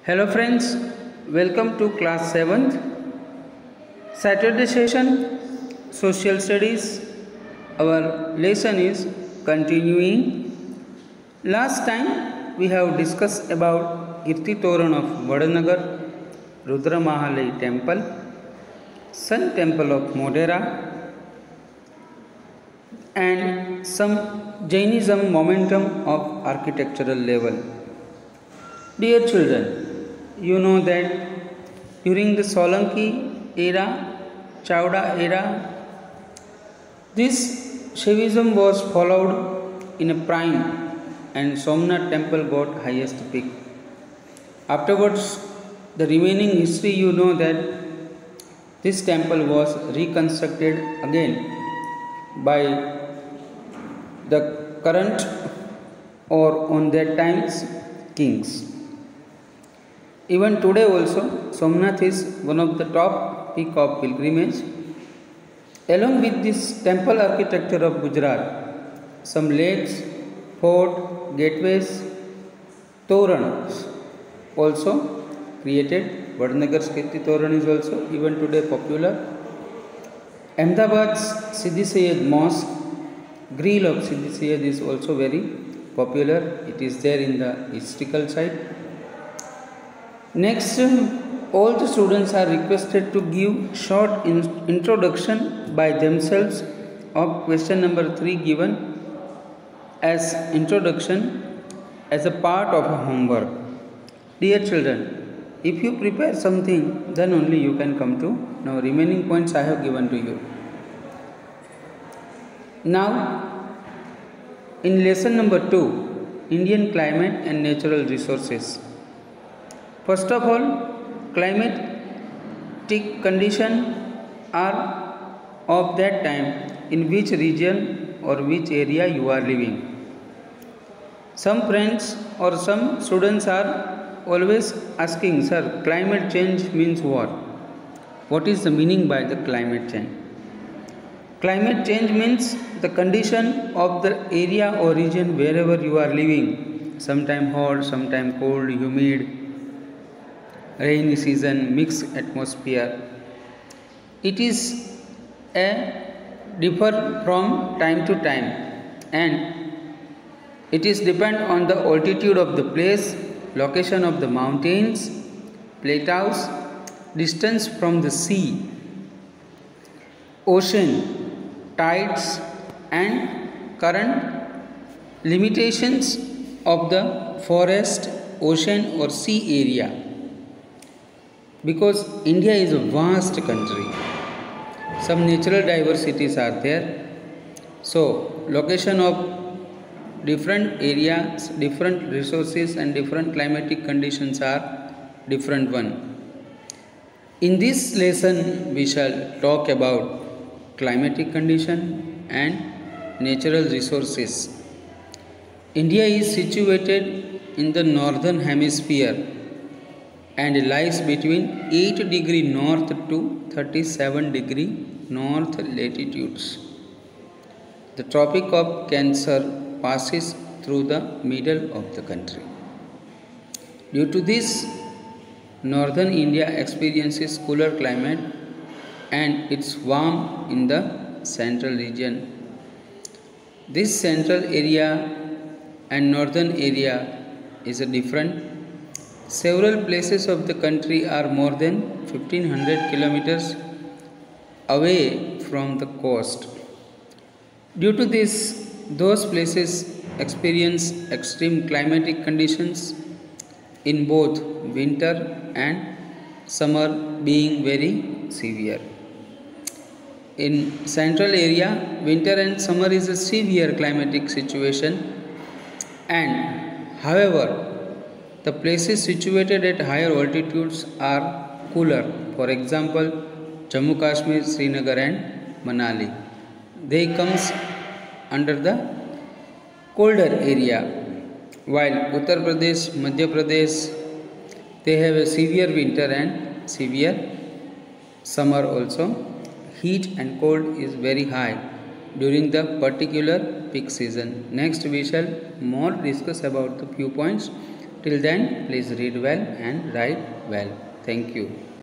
Hello friends, welcome to class 7th Saturday session Social Studies. Our lesson is continuing. Last time we have discussed about Kirti Toran of Vadanagar, Rudra Mahalai temple, Sun temple of Modera and some Jainism momentum of architectural level. Dear children, you know that during the Solanki era, Chowda era, this Shaivism was followed in a prime and Somnath temple got highest peak. Afterwards, the remaining history you know that this temple was reconstructed again by the current or on that times kings. Even today also, Somnath is one of the top peak of pilgrimage. Along with this temple architecture of Gujarat, some lakes, fort, gateways, torans also created. Vadanagar's Kirti Toran is also even today popular. Ahmedabad's Siddhi Sayyed Mosque, grill of Siddhi Sayyed is also very popular. It is there in the historical site. Next, all the students are requested to give short introduction by themselves of question number 3 given as introduction as a part of a homework. Dear children, if you prepare something, then only you can come to now remaining points I have given to you. Now, in lesson number 2, Indian climate and natural resources. First of all, climatic conditions are of that time in which region or which area you are living. Some friends or some students are always asking, sir, climate change means what? What is the meaning by the climate change? Climate change means the condition of the area or region wherever you are living. Sometime hot, sometime cold, humid, rainy season, mixed atmosphere. It is differ from time to time and it is depend on the altitude of the place, location of the mountains, plateaus, distance from the sea, ocean, tides and current, limitations of the forest, ocean or sea area. Because India is a vast country, some natural diversities are there. So, location of different areas, different resources and different climatic conditions are different one. In this lesson, we shall talk about climatic condition and natural resources. India is situated in the northern hemisphere and lies between 8 degree north to 37 degree north latitudes. The Tropic of Cancer passes through the middle of the country. Due to this, northern India experiences cooler climate and it's warm in the central region. This central area and northern area is a different. Several places of the country are more than 1500 kilometers away from the coast. Due to this, those places experience extreme climatic conditions in both winter and summer being very severe. In central area, winter and summer is a severe climatic situation and however, the places situated at higher altitudes are cooler. For example, Jammu Kashmir, Srinagar and Manali. They comes under the colder area. While Uttar Pradesh, Madhya Pradesh, they have a severe winter and severe summer also. Heat and cold is very high during the particular peak season. Next we shall more discuss about the few points. Till then, please read well and write well. Thank you.